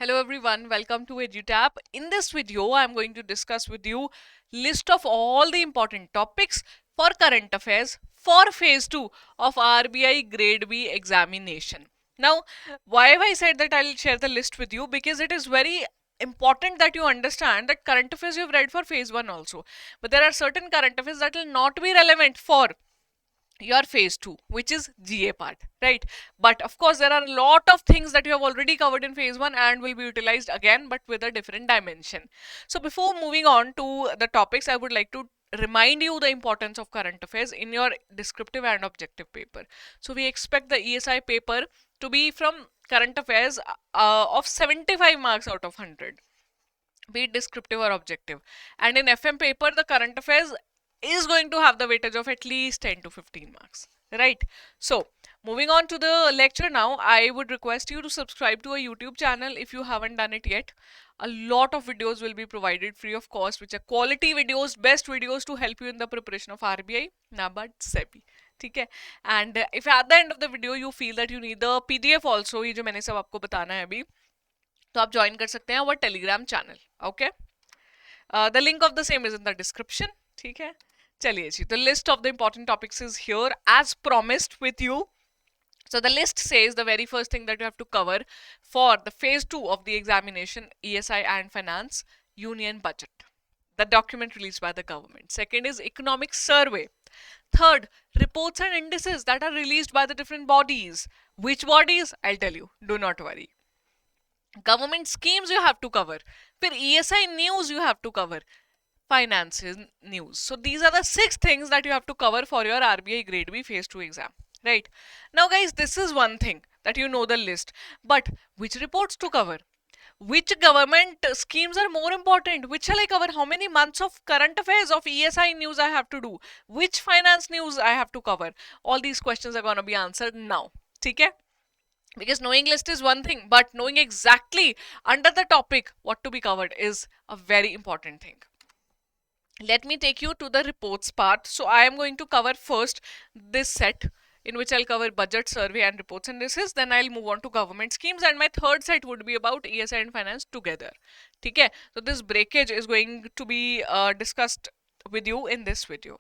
Hello everyone, welcome to EduTap. In this video, I am going to discuss with you list of all the important topics for current affairs for phase 2 of RBI Grade B examination. Now, why have I said that I'll share the list with you? Because it is very important that you understand that current affairs you've read for phase 1 also. But there are certain current affairs that will not be relevant for your phase 2, which is GA part, right? But of course there are a lot of things that you have already covered in phase 1 and will be utilized again, but with a different dimension. So before moving on to the topics, I would like to remind you the importance of current affairs in your descriptive and objective paper. So we expect the ESI paper to be from current affairs of 75 marks out of 100, be it descriptive or objective. And in FM paper, the current affairs is going to have the weightage of at least 10 to 15 marks, right? So moving on to the lecture now, I would request you to subscribe to our YouTube channel if you haven't done it yet. A lot of videos will be provided free of cost, which are quality videos, best videos to help you in the preparation of RBI, NABARD, SEBI. ठीक है. And if at the end of the video you feel that you need the PDF also, ये जो मैंने सब आपको बताना है अभी, तो आप ज्वाइन कर सकते हैं our Telegram channel. Okay, the link of the same is in the description. ठीक है, चलिए जी. The list of the important topics is here as promised with you. So the list says the very first thing that you have to cover for the phase 2 of the examination, ESI and finance, union budget, the document released by the government. Second is economic survey. Third, reports and indices that are released by the different bodies. Which bodies? I'll tell you, do not worry. Government schemes you have to cover. फिर ESI news you have to cover. Finances news. So these are the 6 things that you have to cover for your RBI Grade B phase 2 exam. Right. Now guys, this is one thing that you know the list. But which reports to cover? Which government schemes are more important? Which shall I cover? How many months of current affairs of ESI news I have to do? Which finance news I have to cover? All these questions are going to be answered now. ठीक है? Because knowing list is one thing, but knowing exactly under the topic what to be covered is a very important thing. Let me take you to the reports part. So I am going to cover first this set, in which I'll cover budget, survey and reports and indices. Then I'll move on to government schemes, and my third set would be about ESI and finance together. Okay, so this breakage is going to be discussed with you in this video.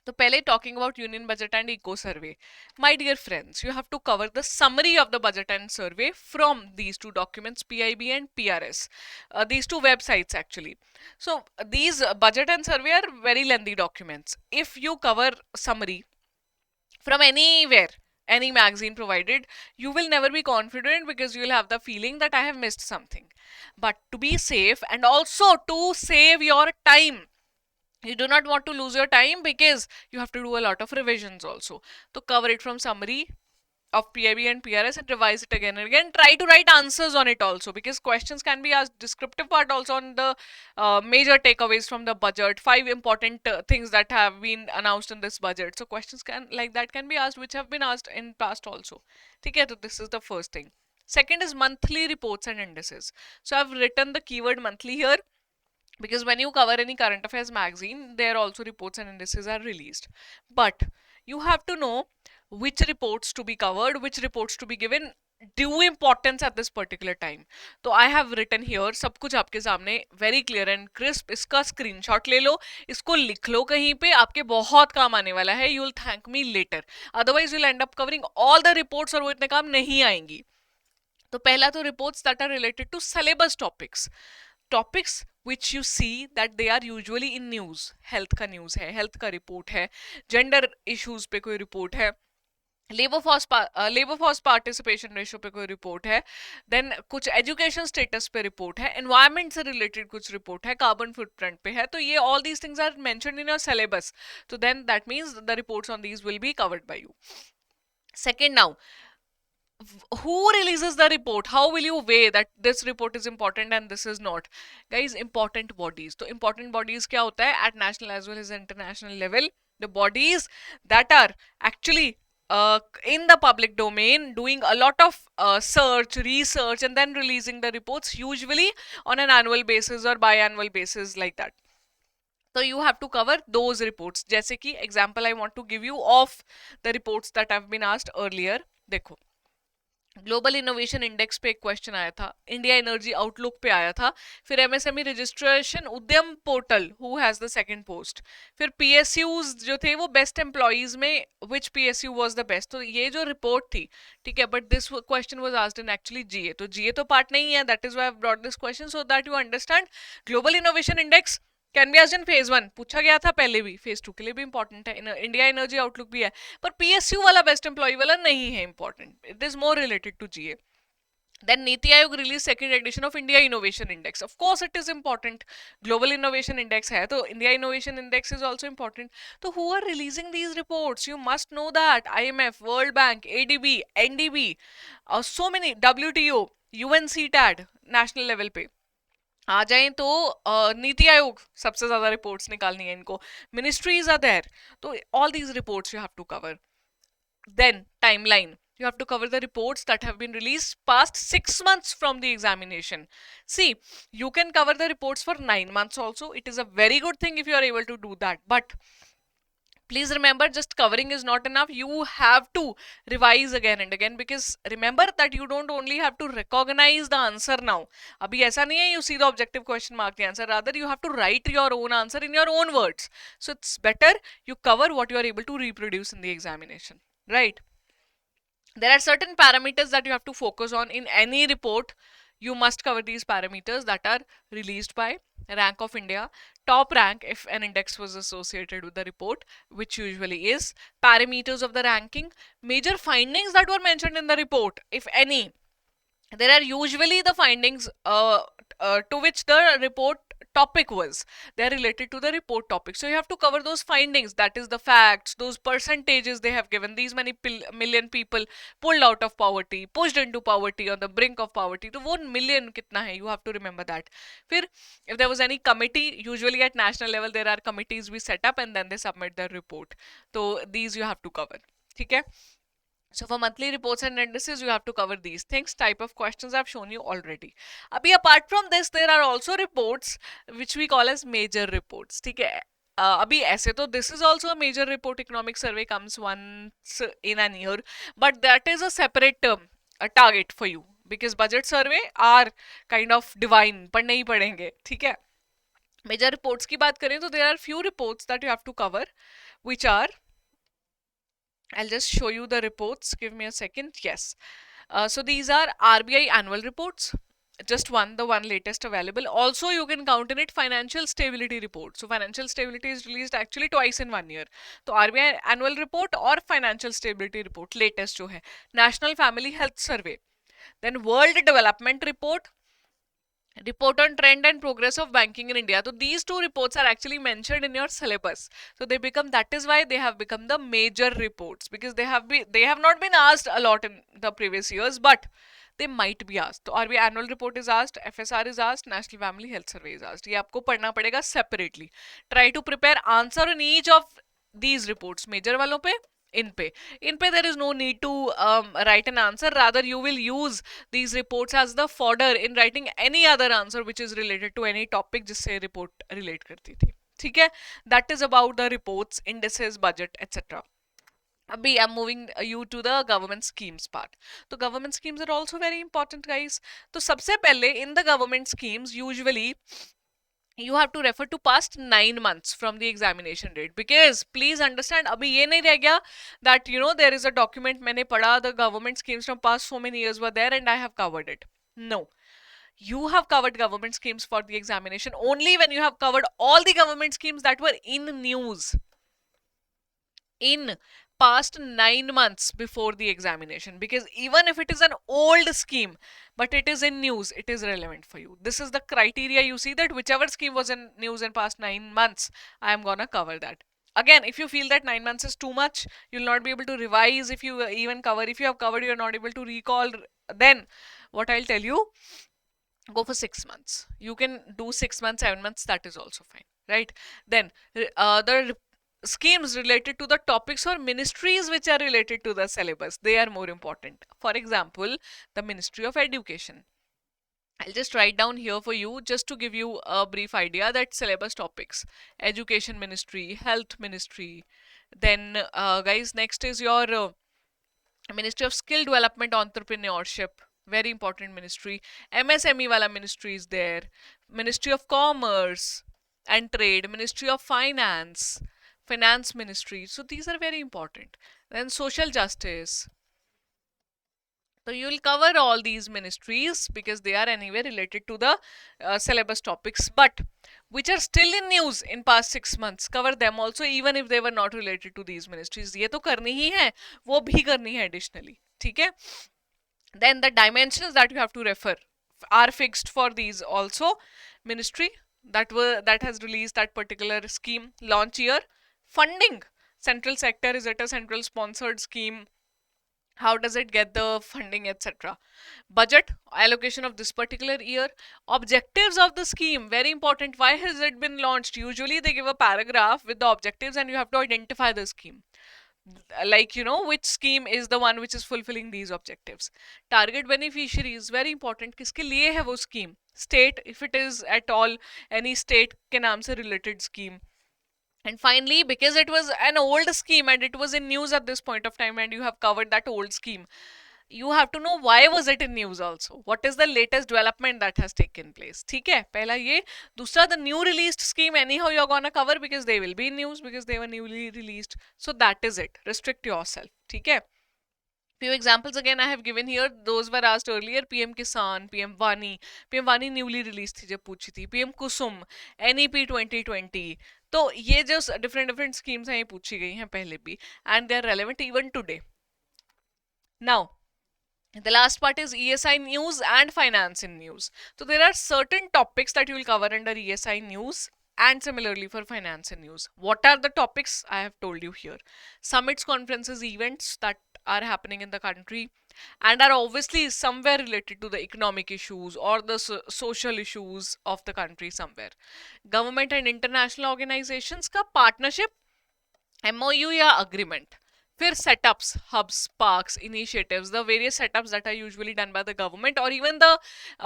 So पहले talking about union budget and eco survey. My dear friends, you have to cover the summary of the budget and survey from these two documents, PIB and PRS. These two websites actually. So these budget and survey are very lengthy documents. If you cover summary from anywhere, any magazine provided, you will never be confident because you will have the feeling that I have missed something. But to be safe and also to save your time, you do not want to lose your time because you have to do a lot of revisions also. So cover it from summary of PIB and PRS and revise it again and again. Try to write answers on it also, because questions can be asked descriptive part also on the major takeaways from the budget, 5 important things that have been announced in this budget. So questions can like that can be asked, which have been asked in past also. Okay, so this is the first thing. Second is monthly reports and indices. So I've written the keyword monthly here, because when you cover any current affairs magazine, there also reports and indices are released. But you have to know which reports to be covered, which reports to be given due importance at this particular time. So I have written here, सब कुछ आपके सामने very clear and crisp. इसका screenshot ले लो, इसको लिख लो कहीं पे, आपके बहुत काम आने वाला है. You will thank me later. Otherwise, you will end up covering all the reports और वो इतने काम नहीं आएंगी. तो पहला तो reports that are related to syllabus topics which you see that they are usually in news. Health का news है, health का report है, gender issues पे कोई report है, लेबर फोर्स पार्टिसिपेशन रेशियो पे कोई रिपोर्ट है, देन कुछ एजुकेशन स्टेटस पे रिपोर्ट है, एनवायरनमेंट से रिलेटेड कुछ रिपोर्ट है, कार्बन फुटप्रिंट पे है. तो ये all these things are mentioned in your syllabus. तो then that means the reports on these will be covered by you. Second, now who releases the report? How will you weigh that this report is important and this is not? Guys, important bodies. So important bodies क्या होता है at national as well as international level? The bodies that are actually in the public domain, doing a lot of research and then releasing the reports, usually on an annual basis or biannual basis like that. So you have to cover those reports. जैसे कि example I want to give you of the reports that have been asked earlier. देखो, global innovation index पे एक question आया था, India energy outlook पे आया था, फिर एमएसएमई रजिस्ट्रेशन उद्यम portal who has the second post, फिर पीएसयूज जो थे वो बेस्ट एम्प्लॉइज में विच पीएसयू वाज द बेस्ट, तो ये जो रिपोर्ट थी, ठीक है, but this question was asked in actually जीए, तो जीए तो पार्ट नहीं है, that is why I have brought this question so that you understand global innovation index can be asked in phase 1, पूछा गया था पहले भी, फेज 2 के लिए भी इंपॉर्टेंट है, इंडिया एनर्जी आउटलुक भी है, पर पीएसयू वाला बेस्ट एम्प्लॉय वाला नहीं है important, it is more related to GA. Then Niti Aayog released second edition of India Innovation Index. Of course, it is important. Global Innovation Index hai, so India Innovation Index is also important. So who are releasing these reports? You must know that IMF, World Bank, ADB, NDB, so many WTO, UNCTAD, national level पे. आ जाएं तो नीति आयोग सबसे ज्यादा reports निकालनी है इनको, ministries are there, तो all these reports you have to cover. Then timeline, you have to cover the reports that have been released past 6 months from the examination. See, you can cover the reports for 9 months also, it is a very good thing if you are able to do that, but please remember, just covering is not enough, you have to revise again and again, because remember that you don't only have to recognize the answer now. Abhi aisa nahi hai you see the objective question, mark the answer, rather you have to write your own answer in your own words, so it's better you cover what you are able to reproduce in the examination, right? There are certain parameters that you have to focus on in any report. You must cover these parameters that are released by Rank of India, top rank if an index was associated with the report, which usually is, parameters of the ranking, major findings that were mentioned in the report, if any. There are usually the findings to which the report topic was, they are related to the report topic, so you have to cover those findings, that is the facts, those percentages they have given, these many million people pulled out of poverty, pushed into poverty, on the brink of poverty, तो वो million कितना है, you have to remember that. फिर if there was any committee, usually at national level there are committees we set up and then they submit their report, so these you have to cover, ठीक है. So for monthly reports and indices, you have to cover these things. Type of questions I've shown you already. Abhi apart from this, there are also reports which we call as major reports. ठीक है. अभी ऐसे तो this is also a major report. Economic survey comes once in an year, but that is a separate term, a target for you, because budget survey are kind of divine, पढ़ने ही पढ़ेंगे, ठीक है. Major reports की बात करें तो there are few reports that you have to cover, which are, I'll just show you the reports. Give me a second. Yes. So these are RBI annual reports. Just one, the one latest available. Also, you can count in it financial stability report. So financial stability is released actually twice in 1 year. So RBI annual report or financial stability report latest जो है. National Family Health Survey. Then World Development Report. Report on trend and progress of banking in India. So these two reports are actually mentioned in your syllabus. So they become, that is why they have become the major reports, because they have not been asked a lot in the previous years, but they might be asked. So RBI annual report is asked, FSR is asked, National Family Health Survey is asked. ये आपको पढ़ना पड़ेगा separately. Try to prepare answer on each of these reports. Major वालों पे, in pay there is no need to write an answer, rather you will use these reports as the fodder in writing any other answer which is related to any topic जिससे report relate करती थी, ठीक है. That is about the reports, indices, budget, etc. Abhi I'm moving you to the government schemes part. So government schemes are also very important, guys. तो सबसे पहले in the government schemes usually you have to refer to past 9 months from the examination date, because please understand abhi ye nahi reh gaya that there is a document maine padha, the government schemes from past so many years were there and I have covered it. No, you have covered government schemes for the examination only when you have covered all the government schemes that were in news in past 9 months before the examination, because even if it is an old scheme but it is in news, it is relevant for you. This is the criteria you see, that whichever scheme was in news in past 9 months, I am gonna cover that. Again, if you feel that 9 months is too much, you'll not be able to revise. If you even cover, if you have covered, you're not able to recall, then what I'll tell you, go for 6 months. You can do 6 months, 7 months, that is also fine, right? Then the schemes related to the topics or ministries which are related to the syllabus, they are more important. For example, the Ministry of Education. I'll just write down here for you just to give you a brief idea that syllabus topics: Education Ministry, Health Ministry. Then guys, next is your Ministry of Skill Development, Entrepreneurship, very important ministry. MSME wala ministry is there. Ministry of Commerce and Trade, Ministry of Finance, Finance Ministry. So these are very important. Then social justice. So you will cover all these ministries because they are anyway related to the syllabus topics, but which are still in news in past 6 months. Cover them also, even if they were not related to these ministries. ये तो करनी ही है, वो भी करनी है additionally. ठीक है? Then the dimensions that you have to refer are fixed for these also. Ministry that has released that particular scheme, launch year, funding. Central sector, is it a central sponsored scheme? How does it get the funding, etc. Budget allocation of this particular year. Objectives of the scheme, very important. Why has it been launched? Usually they give a paragraph with the objectives and you have to identify the scheme, like which scheme is the one which is fulfilling these objectives. Target beneficiaries, very important. किसके लिए है वो scheme? State, if it is at all any state के नाम से related scheme. And finally, because it was an old scheme and it was in news at this point of time and you have covered that old scheme, you have to know why was it in news also. What is the latest development that has taken place? ठीक है, पहला ये. दूसरा, the new released scheme anyhow you're gonna cover because they will be in news because they were newly released. So that is it. Restrict yourself. ठीक है. Few examples again I have given here. Those were asked earlier. PM Kisan, PM Vani newly released थी जब पूछी थी. PM Kusum, NEP 2020. तो ये जो different schemes हैं ये पूछी गई हैं पहले भी and they are relevant even today. Now, the last part is ESI news and finance in news. So there are certain topics that you will cover under ESI news and similarly for finance and news. What are the topics? I have told you here. Summits, conferences, events that are happening in the country and are obviously somewhere related to the economic issues or the social issues of the country somewhere. Government and international organizations का partnership, MOU या agreement. फिर setups, hubs, parks, initiatives, the various setups that are usually done by the government or even the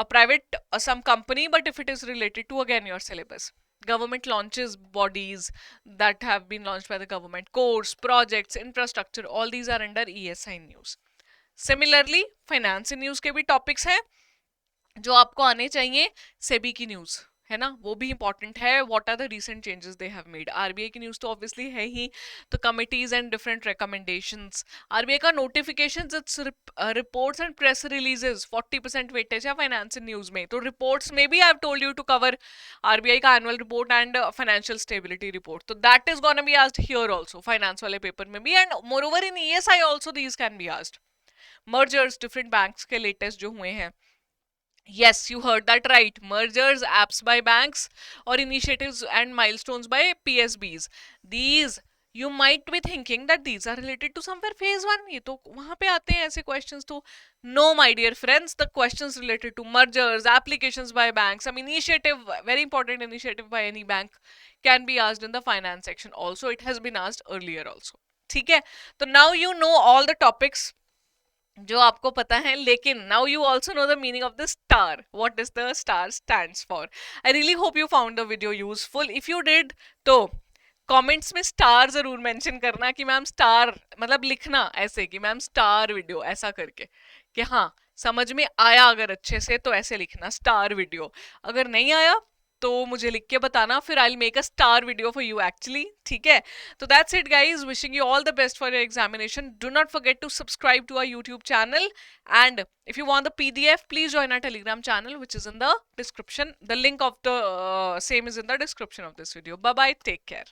private some company, but if it is related to again your syllabus. Government launches, bodies that have been launched by the government, course, projects, infrastructure, all these are under ESI news. Similarly, finance in news के भी topics हैं जो आपको आने चाहिए. सेबी की news है ना, वो भी इंपॉर्टेंट है. What are the recent changes they have made. RBI की न्यूज़ तो ऑब्वियसली है ही. तो committees and different recommendations. RBI का notifications, it's reports and press releases. 40% weightage है फाइनेंस न्यूज़ में. तो रिपोर्ट्स में भी I have told you to cover RBI का annual report and financial stability report. तो that is gonna be asked here also, finance वाले paper में भी. And more over in ESI also these can be asked. Mergers, different banks के latest जो हुए हैं. Yes, you heard that right. Mergers, apps by banks or initiatives and milestones by PSBs. These, you might be thinking that these are related to somewhere phase 1. ये तो वहाँ पे आते हैं ऐसे questions तो. No, my dear friends, the questions related to mergers, applications by banks, some initiative, very important initiative by any bank can be asked in the finance section. Also, it has been asked earlier also. ठीक है? तो now you know all the topics जो आपको पता है, लेकिन now you also know the meaning of the star. What is the star stands for. I really hope you found the video useful. If you did तो comments में star जरूर mention करना कि मैम स्टार, मतलब लिखना ऐसे कि ma'am star video ऐसा करके कि हाँ समझ में आया. अगर अच्छे से तो ऐसे लिखना स्टार वीडियो. अगर नहीं आया तो मुझे लिख के बताना, फिर I will make a star video for you actually. ठीक है, तो that's it guys. Wishing you all the best for your examination. Do not forget to subscribe to our YouTube channel and if you want the PDF, please join our Telegram channel which is in the description. The link of the same is in the description of this video. Bye bye, take care.